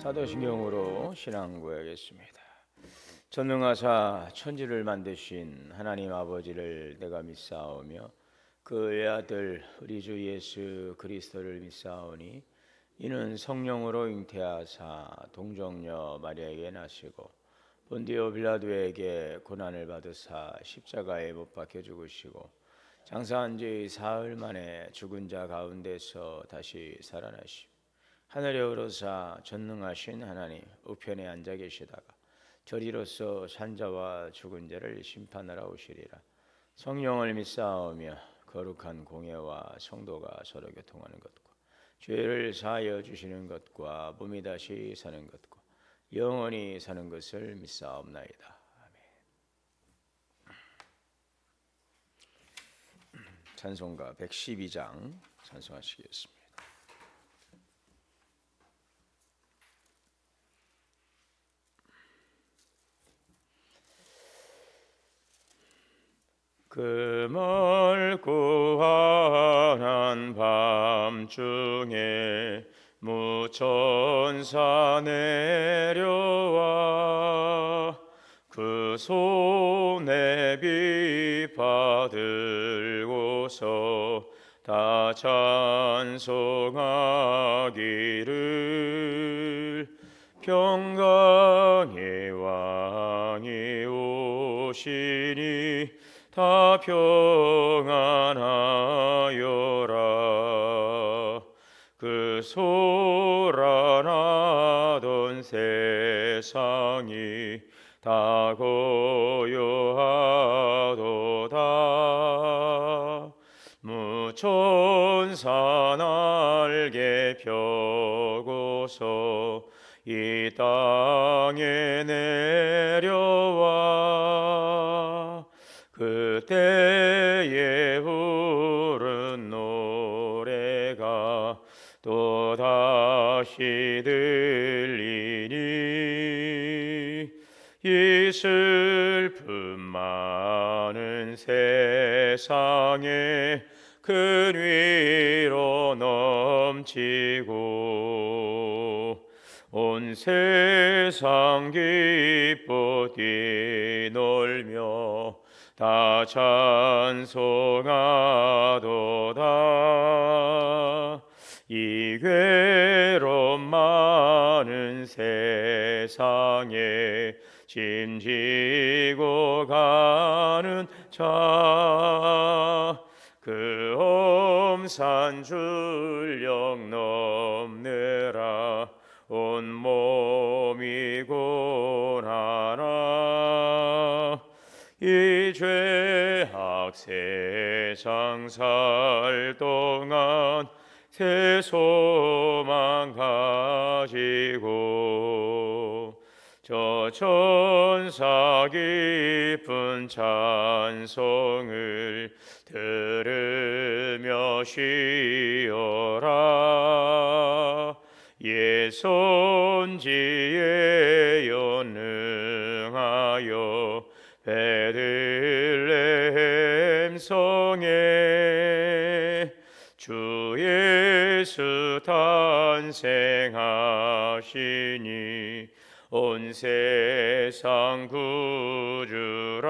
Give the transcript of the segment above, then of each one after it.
사도신경으로 신앙 구하겠습니다. 전능하사 천지를 만드신 하나님 아버지를 내가 믿사오며 그 외아들 우리 주 예수 그리스도를 믿사오니 이는 성령으로 잉태하사 동정녀 마리아에게 나시고 본디오 빌라도에게 고난을 받으사 십자가에 못 박혀 죽으시고 장사한 지 사흘 만에 죽은 자 가운데서 다시 살아나시고 하늘에 오르사 전능하신 하나님 우편에 앉아 계시다가 저리로서 산자와 죽은 자를 심판하러 오시리라. 성령을 믿사오며 거룩한 공예와 성도가 서로 교통하는 것과 죄를 사하여 주시는 것과 몸이 다시 사는 것과 영원히 사는 것을 믿사옵나이다. 아멘. 찬송가 112장 찬송하시겠습니다. 그 멀고 환한 밤중에 무천사 내려와 그 손에 비파 들고서 다 찬송하기를 평강의 왕이 오시니 다 평안하여라. 그 소란하던 세상이 다 고요하도다. 무천사 날개 펴고서 이 땅에 내려와 그때에 부른 노래가 또다시 들리니 이 슬픔 많은 세상에 큰 위로 넘치고 온 세상 기뻐 뛰놀며 다 찬송하도다. 이 괴로움 많은 세상에 짐지고 가는 자 그 엄산 줄령 넘느라 온몸이 고나나 이 죄악 세상 살 동안 새 소망 가지고 저 천사 깊은 찬송을 들으며 쉬어라. 예 선지에 연능하여 베들레헴 성에 주 예수 탄생하시니 온 세상 구주라.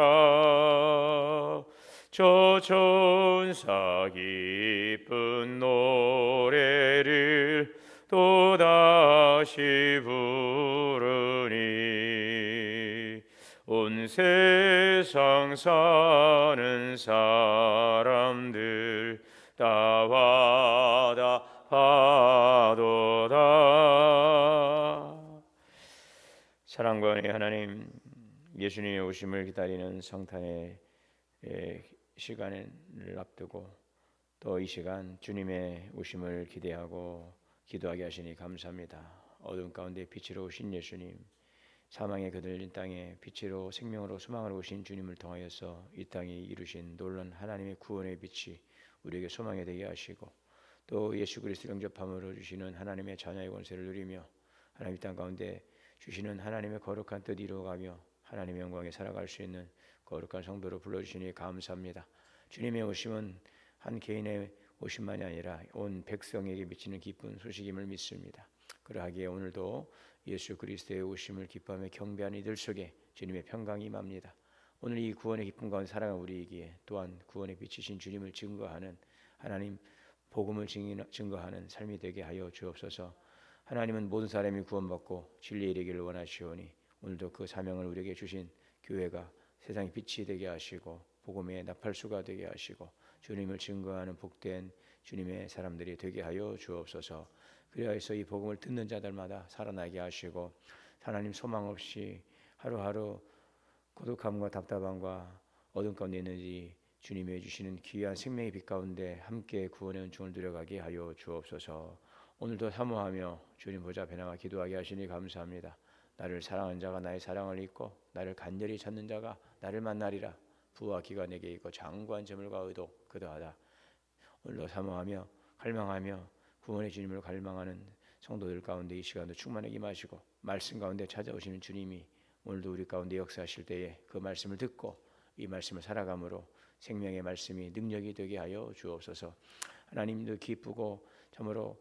저 천사 기쁜 노래를 또다시 부르니 온 세상 사는 사람들 다 와다하도다. 사랑과 은혜의 하나님, 예수님의 오심을 기다리는 성탄의 시간을 앞두고 또 이 시간 주님의 오심을 기대하고 기도하게 하시니 감사합니다. 어둠 가운데 빛으로 오신 예수님, 사망에 그들린 땅에 빛으로 생명으로 소망으로 오신 주님을 통하여서 이 땅에 이루신 놀라운 하나님의 구원의 빛이 우리에게 소망이 되게 하시고 또 예수 그리스도 영접함으로 주시는 하나님의 자녀의 권세를 누리며 하나님 땅 가운데 주시는 하나님의 거룩한 뜻 이루어가며 하나님의 영광에 살아갈 수 있는 거룩한 성도로 불러주시니 감사합니다. 주님의 오심은 한 개인의 오심만이 아니라 온 백성에게 미치는 기쁜 소식임을 믿습니다. 그러하기에 오늘도 예수 그리스도의 오심을 기뻐하며 경배하는 이들 속에 주님의 평강이 임합니다. 오늘 이 구원의 기쁨 가운데 살아가는 우리에게 또한 구원의 빛이신 주님을 증거하는 하나님 복음을 증거하는 삶이 되게 하여 주옵소서. 하나님은 모든 사람이 구원받고 진리에 이르기를 원하시오니 오늘도 그 사명을 우리에게 주신 교회가 세상의 빛이 되게 하시고 복음의 나팔수가 되게 하시고 주님을 증거하는 복된 주님의 사람들이 되게 하여 주옵소서. 그리하여서 이 복음을 듣는 자들마다 살아나게 하시고 하나님 소망 없이 하루하루 고독함과 답답함과 어둠 가운데 있는지 주님이 주시는 귀한 생명의 빛 가운데 함께 구원의 은총을 누려가게 하여 주옵소서. 오늘도 사모하며 주님 보좌 앞에 나가 기도하게 하시니 감사합니다. 나를 사랑하는 자가 나의 사랑을 잊고 나를 간절히 찾는 자가 나를 만나리라. 부와 기가 내게 있고 장구한 재물과 의도 그도하다. 오늘도 사모하며 갈망하며 구원의 주님을 갈망하는 성도들 가운데 이 시간도 충만하게 임하시고 말씀 가운데 찾아오시는 주님이 오늘도 우리 가운데 역사하실 때에 그 말씀을 듣고 이 말씀을 살아감으로 생명의 말씀이 능력이 되게 하여 주옵소서. 하나님도 기쁘고 참으로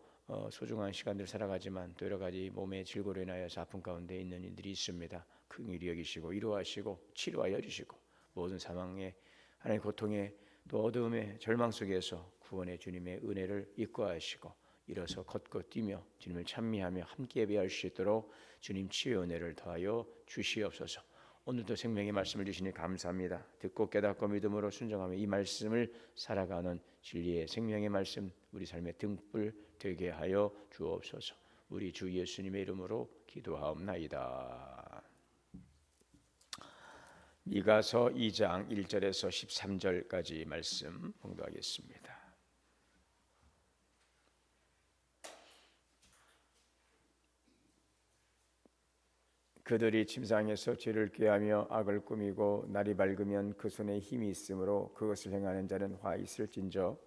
소중한 시간들 살아가지만 또 여러 가지 몸의 질고로 인하여서 아픔 가운데 있는 이들이 있습니다. 긍휼히 여기시고 위로하시고 치료하여 주시고 모든 사망의 하나님의 고통에 또 어두움의 절망 속에서 구원의 주님의 은혜를 입고하시고 일어서 걷고 뛰며 주님을 찬미하며 함께 예배할 수 있도록 주님 치유의 은혜를 더하여 주시옵소서. 오늘도 생명의 말씀을 주시니 감사합니다. 듣고 깨닫고 믿음으로 순종하며 이 말씀을 살아가는 진리의 생명의 말씀 우리 삶의 등불 되게 하여 주옵소서. 우리 주 예수님의 이름으로 기도하옵나이다. 미가서 2장 1절에서 13절까지 말씀 봉독하겠습니다. 그들이 침상에서 죄를 꾀하며 악을 꾸미고 날이 밝으면 그 손에 힘이 있으므로 그것을 행하는 자는 화 있을진저.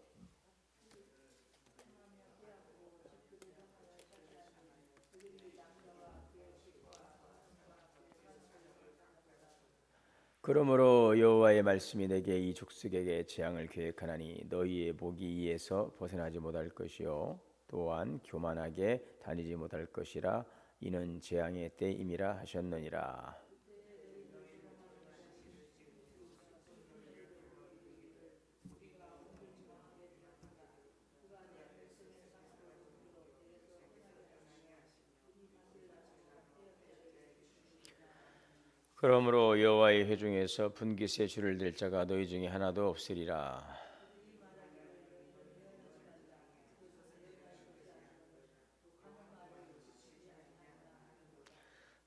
그러므로 여호와의 말씀이 내게 이 족속에게 재앙을 계획하나니 너희의 목이 이에서 벗어나지 못할 것이요 또한 교만하게 다니지 못할 것이라. 이는 재앙의 때임이라 하셨느니라. 그러므로 여호와의 회중에서 분깃에 줄을 댈 자가 너희 중에 하나도 없으리라.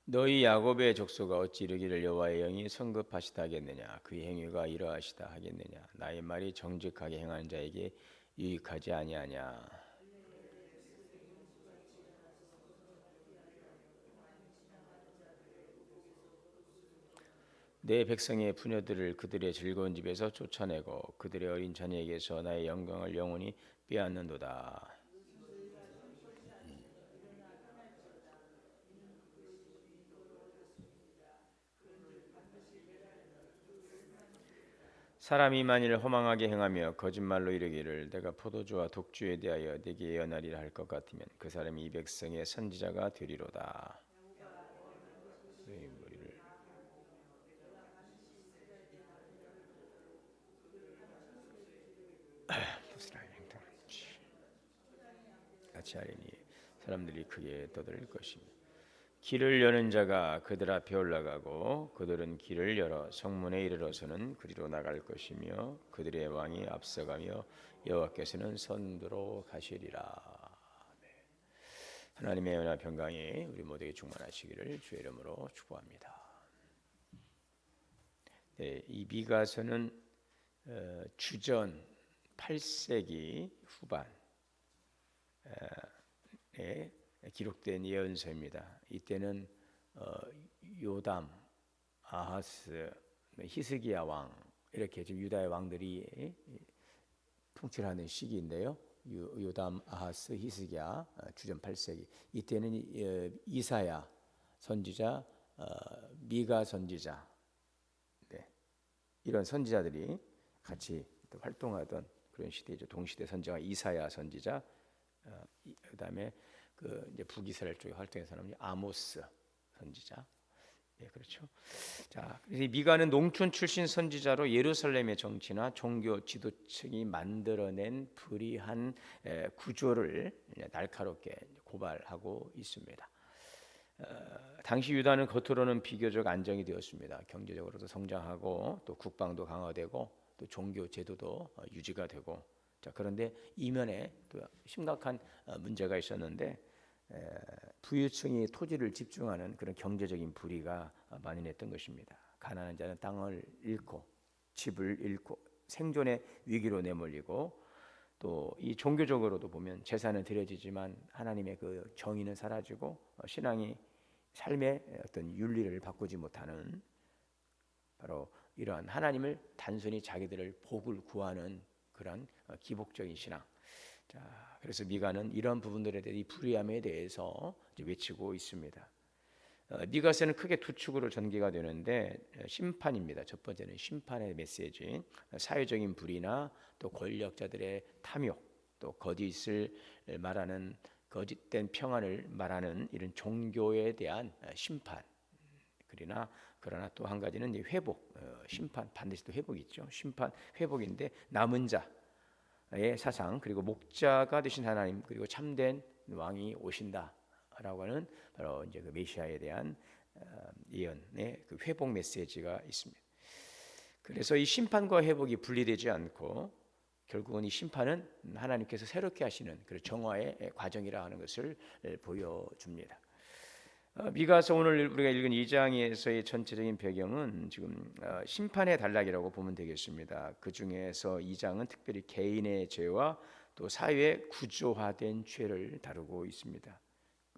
너희 야곱의 족속아 어찌 이르기를 여호와의 영이 성급하시다 하겠느냐. 그의 행위가 이러하시다 하겠느냐. 나의 말이 정직하게 행하는 자에게 유익하지 아니하냐. 내 백성의 부녀들을 그들의 즐거운 집에서 쫓아내고 그들의 어린 자녀에게서 나의 영광을 영원히 빼앗는도다. 사람이 만일 허망하게 행하며 거짓말로 이르기를 내가 포도주와 독주에 대하여 네게 예언하리라 할 것 같으면 그 사람이 이 백성의 선지자가 되리로다. 같이 하리니 사람들이 크게 떠들 것입니다. 길을 여는 자가 그들 앞에 올라가고 그들은 길을 열어 성문에 이르러서는 그리로 나갈 것이며 그들의 왕이 앞서가며 여호와께서는 선두로 가시리라. 하나님의 은혜와 평강이 우리 모두에게 충만하시기를 주의 이름으로 축복합니다. 네, 이 미가서는 주전 8세기 후반에 기록된 예언서입니다. 이때는 요담, 아하스, 히스기야 왕 이렇게 지금 유다의 왕들이 통치하는 시기인데요. 요담, 아하스, 히스기야 주전 8세기. 이때는 이사야 선지자, 미가 선지자, 네, 이런 선지자들이 같이 활동하던 그런 시대죠. 동시대 선지자 이사야 선지자, 그다음에 그 이제 북이스라엘 쪽에 활동했던 사람이 아모스 선지자. 예, 그렇죠. 자, 그래서 미가는 농촌 출신 선지자로 예루살렘의 정치나 종교 지도층이 만들어낸 불의한 구조를 날카롭게 고발하고 있습니다. 당시 유다는 겉으로는 비교적 안정이 되었습니다. 경제적으로도 성장하고 또 국방도 강화되고 또 종교 제도도 유지가 되고. 자, 그런데 이면에 또 심각한 문제가 있었는데 부유층이 토지를 집중하는 그런 경제적인 불의가 만연했던 것입니다. 가난한 자는 땅을 잃고 집을 잃고 생존의 위기로 내몰리고 또 이 종교적으로도 보면 제사는 드려지지만 하나님의 그 정의는 사라지고 신앙이 삶의 어떤 윤리를 바꾸지 못하는 바로 이러한 하나님을 단순히 자기들을 복을 구하는 그런 기복적인 신앙. 자, 그래서 미가는 이런 부분들에 대해 이 불의함에 대해서 외치고 있습니다. 미가서는 크게 두 축으로 전개가 되는데 심판입니다. 첫 번째는 심판의 메시지, 사회적인 불의나 또 권력자들의 탐욕, 또 거짓을 말하는 거짓된 평안을 말하는 이런 종교에 대한 심판. 그러나 또 한 가지는 회복, 심판 반드시 또 회복이 있죠. 심판 회복인데 남은 자의 사상 그리고 목자가 되신 하나님 그리고 참된 왕이 오신다라고 하는 바로 이제 그 메시아에 대한 예언의 그 회복 메시지가 있습니다. 그래서 이 심판과 회복이 분리되지 않고 결국은 이 심판은 하나님께서 새롭게 하시는 그 정화의 과정이라 하는 것을 보여줍니다. 미가서 오늘 우리가 읽은 2장에서의 전체적인 배경은 지금 심판의 단락이라고 보면 되겠습니다. 그 중에서 2장은 특별히 개인의 죄와 또 사회의 구조화된 죄를 다루고 있습니다.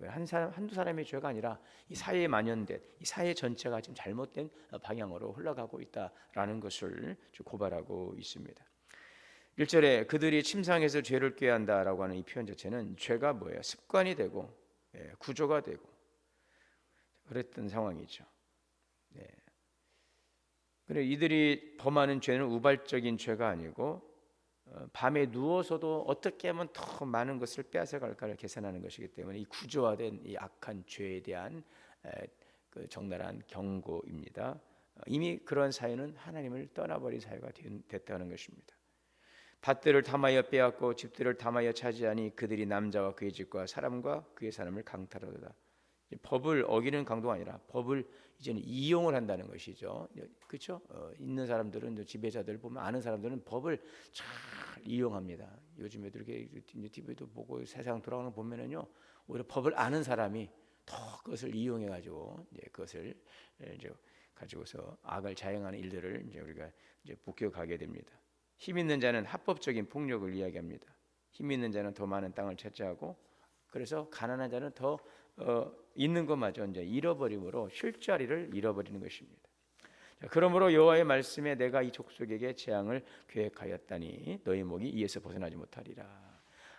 한두 사람의 죄가 아니라 이 사회에 만연된 이 사회 전체가 지금 잘못된 방향으로 흘러가고 있다라는 것을 고발하고 있습니다. 1절에 그들이 침상에서 죄를 꾀한다라고 하는 이 표현 자체는 죄가 뭐예요? 습관이 되고 구조가 되고 그랬던 상황이죠. 네. 그래 이들이 범하는 죄는 우발적인 죄가 아니고 밤에 누워서도 어떻게 하면 더 많은 것을 빼앗아갈까를 계산하는 것이기 때문에 이 구조화된 이 악한 죄에 대한 그 적나라한 경고입니다. 이미 그런 사회는 하나님을 떠나버린 사회가 됐다는 것입니다. 밭들을 탐하여 빼앗고 집들을 탐하여 차지하니 그들이 남자와 그의 집과 사람과 그의 사람을 강탈하도다. 법을 어기는 강도가 아니라 법을 이제는 이용을 한다는 것이죠. 그렇죠? 있는 사람들은 지배자들 보면 아는 사람들은 법을 잘 이용합니다. 요즘에도 이렇게 TV도 보고 세상 돌아가는 거 보면은요, 오히려 법을 아는 사람이 더 그것을 이용해 가지고 이제 그것을 이제 가지고서 악을 자행하는 일들을 이제 우리가 이제 목격하게 됩니다. 힘 있는 자는 합법적인 폭력을 이야기합니다. 힘 있는 자는 더 많은 땅을 차지하고 그래서 가난한 자는 더 있는 것마저 이제 잃어버림으로 쉴 자리를 잃어버리는 것입니다. 자, 그러므로 여호와의 말씀에 내가 이 족속에게 재앙을 계획하였다니 너희 목이 이에서 벗어나지 못하리라.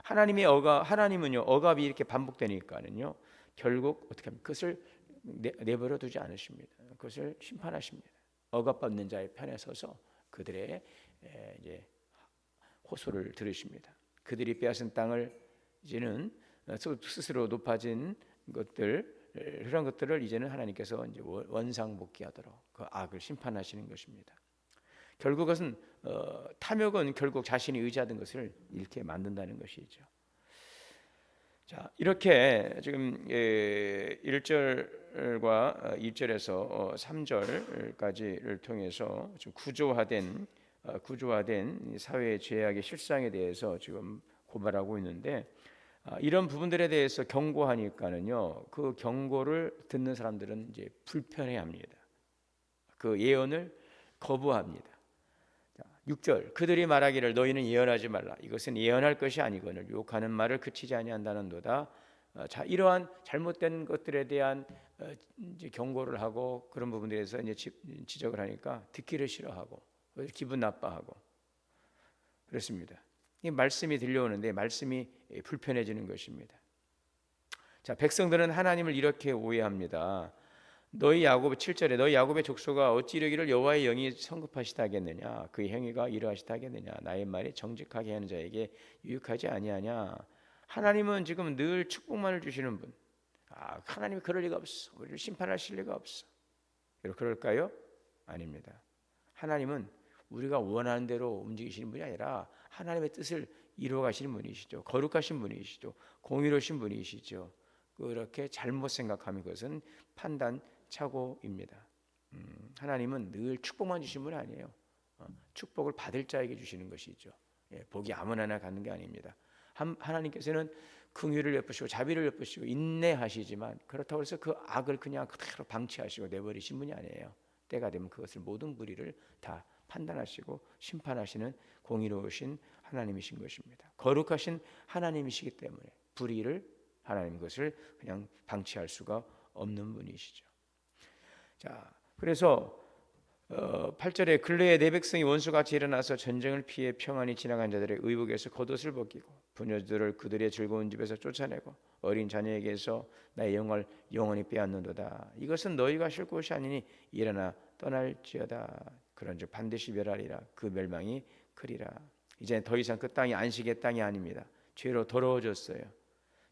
하나님은요 억압이 이렇게 반복되니까는요 결국 어떻게 합니까? 그것을 내버려 두지 않으십니다. 그것을 심판하십니다. 억압받는 자의 편에 서서 그들의 이제 호소를 들으십니다. 그들이 빼앗은 땅을 이제는 스스로 높아진 것들 그런 것들을 이제는 하나님께서 이제 원상복귀하도록 그 악을 심판하시는 것입니다. 결국 그것은 탐욕은 결국 자신이 의지하던 것을 잃게 만든다는 것이죠. 자, 이렇게 지금 1절과 2절에서 3절까지를 통해서 좀 구조화된 사회의 죄악의 실상에 대해서 지금 고발하고 있는데 이런 부분들에 대해서 경고하니까는요 그 경고를 듣는 사람들은 이제 불편해합니다. 그 예언을 거부합니다. 6절 그들이 말하기를 너희는 예언하지 말라 이것은 예언할 것이 아니거늘 욕하는 말을 그치지 아니한다는도다. 자 이러한 잘못된 것들에 대한 이제 경고를 하고 그런 부분들에서 이제 지적을 하니까 듣기를 싫어하고 기분 나빠하고 그렇습니다. 이 말씀이 들려오는데 말씀이 불편해지는 것입니다. 자, 백성들은 하나님을 이렇게 오해합니다. 너희 야곱 7절에 너희 야곱의 족속아 어찌 이르기를 여호와의 영이 성급하시다 하겠느냐 그의 행위가 이러하시다 하겠느냐 나의 말이 정직하게 하는 자에게 유익하지 아니하냐 하나님은 지금 늘 축복만을 주시는 분. 하나님이 그럴 리가 없어. 우리를 심판하실 리가 없어. 그럴까요? 아닙니다. 하나님은 우리가 원하는 대로 움직이시는 분이 아니라 하나님의 뜻을 이루어 가시는 분이시죠. 거룩하신 분이시죠. 공의로우신 분이시죠. 그렇게 잘못 생각하면 그것은 판단 착오입니다. 하나님은 늘 축복만 주시는 분이 아니에요. 축복을 받을 자에게 주시는 것이죠. 복이 아무나 갖는 게 아닙니다. 하나님께서는 긍휼을 베푸시고 자비를 베푸시고 인내하시지만 그렇다고 해서 그 악을 그냥 그대로 방치하시고 내버리신 분이 아니에요. 때가 되면 그것을 모든 불의를 다 판단하시고 심판하시는 공의로우신 하나님이신 것입니다. 거룩하신 하나님이시기 때문에 불의를 하나님 것을 그냥 방치할 수가 없는 분이시죠. 자, 그래서 8절에 근래에 내 백성이 원수같이 일어나서 전쟁을 피해 평안히 지나간 자들의 의복에서 겉옷을 벗기고 부녀들을 그들의 즐거운 집에서 쫓아내고 어린 자녀에게서 나의 영광을 영원히 빼앗는도다. 이것은 너희가 쉴 곳이 아니니 일어나 떠날지어다. 그런즉 반드시 멸하리라. 그 멸망이 크리라. 이제 더 이상 그 땅이 안식의 땅이 아닙니다. 죄로 더러워졌어요.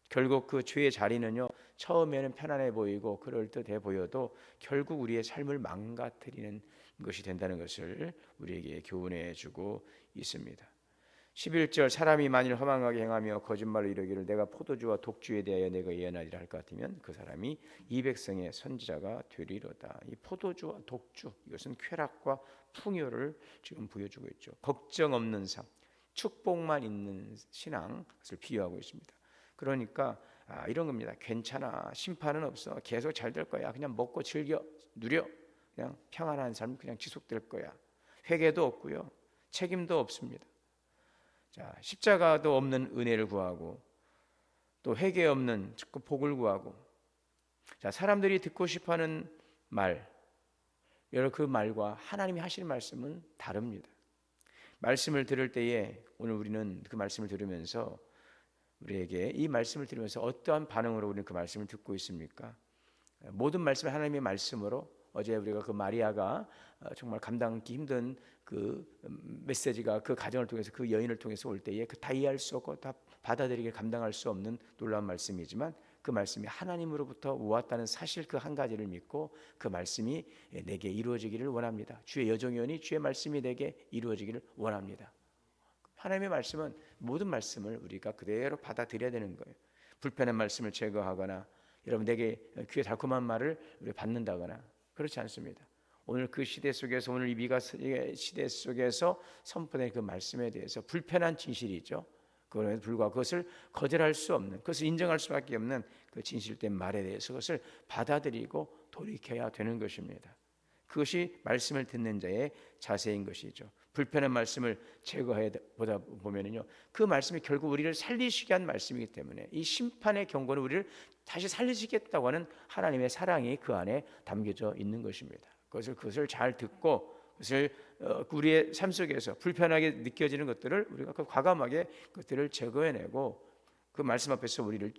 결국 그 죄의 자리는요, 처음에는 편안해 보이고 그럴듯해 보여도 결국 우리의 삶을 망가뜨리는 것이 된다는 것을 우리에게 교훈해 주고 있습니다. 11절 사람이 만일 허망하게 행하며 거짓말로 이르기를 내가 포도주와 독주에 대하여 내가 예언하리라 할 것 같으면 그 사람이 이 백성의 선지자가 되리로다. 이 포도주와 독주, 이것은 쾌락과 풍요를 지금 보여주고 있죠. 걱정 없는 삶, 축복만 있는 신앙, 그것을 비유하고 있습니다. 그러니까 이런 겁니다. 괜찮아, 심판은 없어, 계속 잘 될 거야, 그냥 먹고 즐겨 누려, 그냥 평안한 삶 그냥 지속될 거야. 회개도 없고요, 책임도 없습니다. 자, 십자가도 없는 은혜를 구하고 또 회개 없는 복을 구하고, 자, 사람들이 듣고 싶어하는 말, 여러 그 말과 하나님이 하시는 말씀은 다릅니다. 말씀을 들을 때에 오늘 우리는 그 말씀을 들으면서 우리에게 이 말씀을 들으면서 어떠한 반응으로 우리는 그 말씀을 듣고 있습니까? 모든 말씀은 하나님의 말씀으로, 어제 우리가 그 마리아가 정말 감당하기 힘든 그 메시지가 그 가정을 통해서 그 여인을 통해서 올 때에 그 다 이해할 수 없고 다 받아들이게 감당할 수 없는 놀라운 말씀이지만 그 말씀이 하나님으로부터 왔다는 사실 그 한 가지를 믿고 그 말씀이 내게 이루어지기를 원합니다. 주의 여종이오니 주의 말씀이 내게 이루어지기를 원합니다. 하나님의 말씀은 모든 말씀을 우리가 그대로 받아들여야 되는 거예요. 불편한 말씀을 제거하거나 여러분 내게 귀에 달콤한 말을 우리 받는다거나 그렇지 않습니다. 오늘 그 시대 속에서, 오늘 이 미가 시대 속에서 선포된 그 말씀에 대해서 불편한 진실이 있죠. 그럼에도 불구하고 그것을 거절할 수 없는, 그것을 인정할 수밖에 없는 그 진실된 말에 대해서 그것을 받아들이고 돌이켜야 되는 것입니다. 그것이 말씀을 듣는 자의 자세인 것이죠. 불편한 말씀을 제거해 보다 보면은요, 그 말씀이 결국 우리를 살리시게 한 말씀이기 때문에 이 심판의 경고는 우리를 다시 살리시겠다고 하는 하나님의 사랑이 그 안에 담겨져 있는 것입니다. 그것을 잘 듣고 그것을 우리의 삶 속에서 불편하게 느껴지는 것들을 우리가 과감하게 그것들을 제거해내고 그 말씀 앞에서 우리를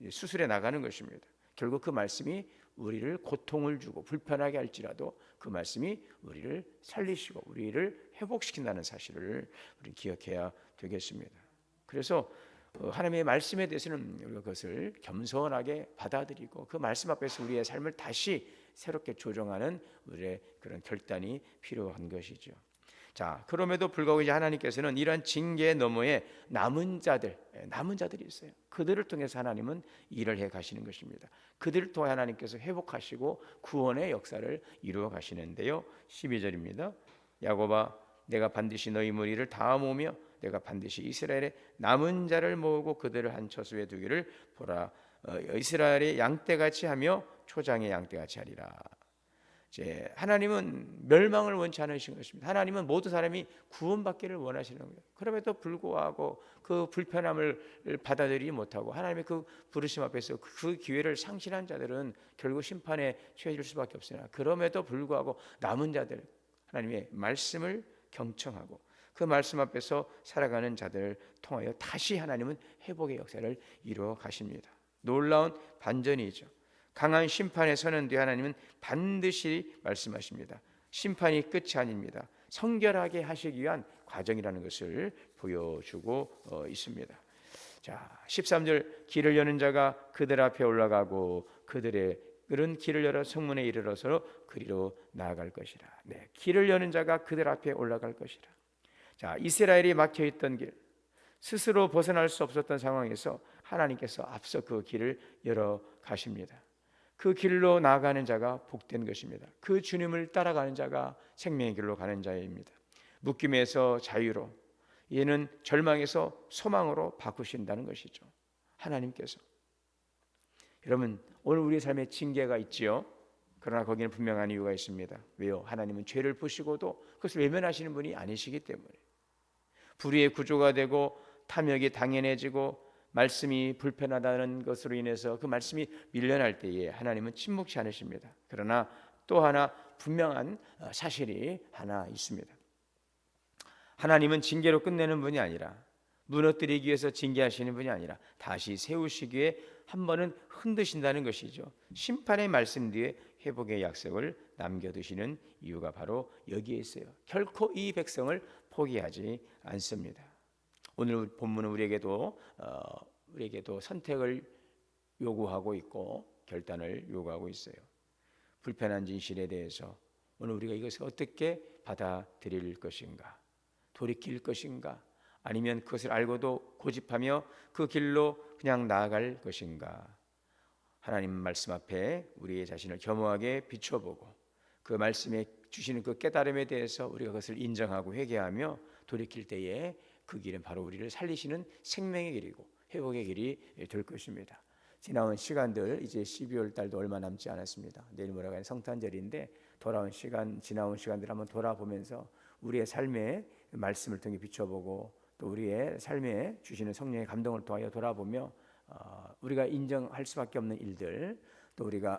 수술해 나가는 것입니다. 결국 그 말씀이 우리를 고통을 주고 불편하게 할지라도 그 말씀이 우리를 살리시고 우리를 회복시킨다는 사실을 우리 기억해야 되겠습니다. 그래서 하나님의 말씀에 대해서는 우리가 그것을 겸손하게 받아들이고 그 말씀 앞에서 우리의 삶을 다시 새롭게 조정하는 우리의 그런 결단이 필요한 것이죠. 자, 그럼에도 불구하고 이제 하나님께서는 이러한 징계 너머에 남은 자들이 있어요. 그들을 통해서 하나님은 일을 해 가시는 것입니다. 그들을 통해 하나님께서 회복하시고 구원의 역사를 이루어 가시는데요. 12절입니다. 야곱아, 내가 반드시 너희 무리를 다 모으며 내가 반드시 이스라엘의 남은 자를 모으고 그들을 한 처소에 두기를 보라. 이스라엘의 양떼같이 하며 초장의 양떼같이 하리라. 이제 하나님은 멸망을 원치 않으신 것입니다. 하나님은 모든 사람이 구원받기를 원하시는 거예요. 그럼에도 불구하고 그 불편함을 받아들이지 못하고 하나님의 그 부르심 앞에서 그 기회를 상실한 자들은 결국 심판에 처해질 수밖에 없으나, 그럼에도 불구하고 남은 자들, 하나님의 말씀을 경청하고 그 말씀 앞에서 살아가는 자들을 통하여 다시 하나님은 회복의 역사를 이루어 가십니다. 놀라운 반전이죠. 강한 심판에 서는 뒤 하나님은 반드시 말씀하십니다. 심판이 끝이 아닙니다. 성결하게 하시기 위한 과정이라는 것을 보여주고 있습니다. 자, 13절 길을 여는 자가 그들 앞에 올라가고 그들은 길을 열어 성문에 이르러서 그리로 나아갈 것이라. 네, 길을 여는 자가 그들 앞에 올라갈 것이라. 자, 이스라엘이 막혀 있던 길, 스스로 벗어날 수 없었던 상황에서 하나님께서 앞서 그 길을 열어 가십니다. 그 길로 나아가는 자가 복된 것입니다. 그 주님을 따라가는 자가 생명의 길로 가는 자입니다. 묶임에서 자유로, 얘는 절망에서 소망으로 바꾸신다는 것이죠. 하나님께서. 여러분, 오늘 우리의 삶에 징계가 있지요. 그러나 거기는 분명한 이유가 있습니다. 왜요? 하나님은 죄를 보시고도 그것을 외면하시는 분이 아니시기 때문에. 불의의 구조가 되고 탐욕이 당연해지고 말씀이 불편하다는 것으로 인해서 그 말씀이 밀려날 때에 하나님은 침묵치 않으십니다. 그러나 또 하나 분명한 사실이 하나 있습니다. 하나님은 징계로 끝내는 분이 아니라, 무너뜨리기 위해서 징계하시는 분이 아니라 다시 세우시기 위해 한 번은 흔드신다는 것이죠. 심판의 말씀 뒤에 회복의 약속을 남겨두시는 이유가 바로 여기에 있어요. 결코 이 백성을 포기하지 않습니다. 오늘 본문은 우리에게도 선택을 요구하고 있고 결단을 요구하고 있어요. 불편한 진실에 대해서 오늘 우리가 이것을 어떻게 받아들일 것인가, 돌이킬 것인가, 아니면 그것을 알고도 고집하며 그 길로 그냥 나아갈 것인가. 하나님 말씀 앞에 우리의 자신을 겸허하게 비춰보고 그 말씀에 주시는 그 깨달음에 대해서 우리가 그것을 인정하고 회개하며 돌이킬 때에 그 길은 바로 우리를 살리시는 생명의 길이고 회복의 길이 될 것입니다. 지나온 시간들, 이제 12월 달도 얼마 남지 않았습니다. 내일 모레가 성탄절인데 지나온 시간들 한번 돌아보면서 우리의 삶의 말씀을 통해 비춰보고 또 우리의 삶에 주시는 성령의 감동을 통하여 돌아보며 우리가 인정할 수밖에 없는 일들, 또 우리가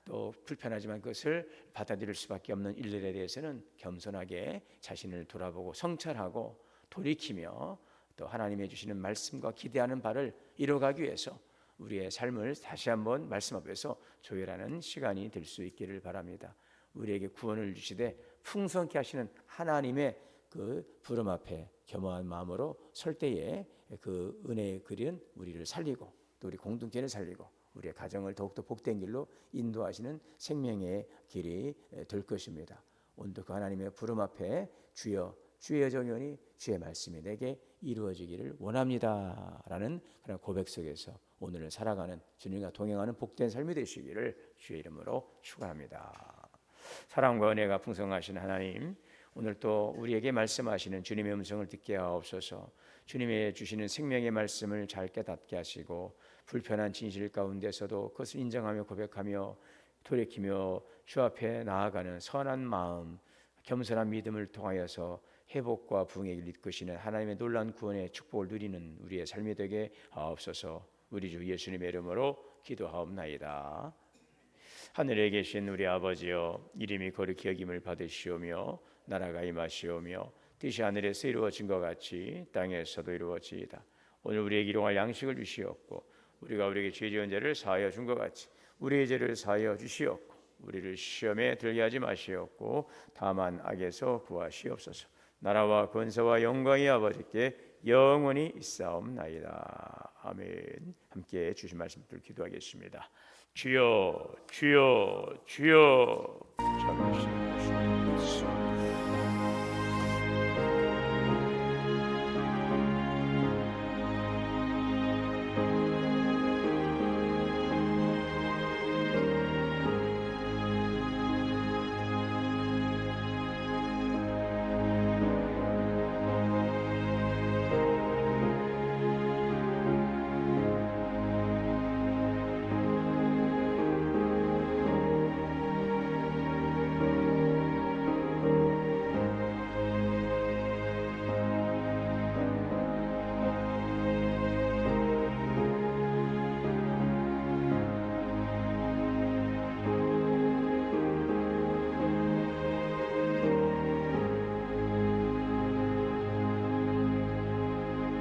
또 불편하지만 그것을 받아들일 수밖에 없는 일들에 대해서는 겸손하게 자신을 돌아보고 성찰하고 돌이키며 또 하나님의 주시는 말씀과 기대하는 바를 이뤄가기 위해서 우리의 삶을 다시 한번 말씀 앞에서 조율하는 시간이 될 수 있기를 바랍니다. 우리에게 구원을 주시되 풍성케 하시는 하나님의 그 부름 앞에 겸허한 마음으로 설 때에 그 은혜의 그린 우리를 살리고 또 우리 공동체를 살리고 우리의 가정을 더욱더 복된 길로 인도하시는 생명의 길이 될 것입니다. 오늘도 그 하나님의 부름 앞에 주의 정연이 주의 말씀이 내게 이루어지기를 원합니다 라는 그런 고백 속에서 오늘을 살아가는 주님과 동행하는 복된 삶이 되시기를 주의 이름으로 축원합니다. 사랑과 은혜가 풍성하신 하나님, 오늘 또 우리에게 말씀하시는 주님의 음성을 듣게 하옵소서. 주님의 주시는 생명의 말씀을 잘 깨닫게 하시고 불편한 진실 가운데서도 그것을 인정하며 고백하며 돌이키며 주 앞에 나아가는 선한 마음, 겸손한 믿음을 통하여서 회복과 부흥의 길을 이끄시는 하나님의 놀라운 구원의 축복을 누리는 우리의 삶이 되게 하옵소서. 우리 주 예수님의 이름으로 기도하옵나이다. 하늘에 계신 우리 아버지여, 이름이 거룩히 여김을 받으시오며 나라가 임하시오며 뜻이 하늘에서 이루어진 것 같이 땅에서도 이루어지이다. 오늘 우리에게 일용할 양식을 주시옵고 우리가 우리에게 죄 지은 죄를 사하여 준 것 같이 우리의 죄를 사하여 주시옵고 우리를 시험에 들게 하지 마시옵고 다만 악에서 구하시옵소서. 나라와 권세와 영광이 아버지께 영원히 있사옵나이다. 아멘. 함께 주신 말씀들 기도하겠습니다. 주여 주여 주여. 참으시옵소서.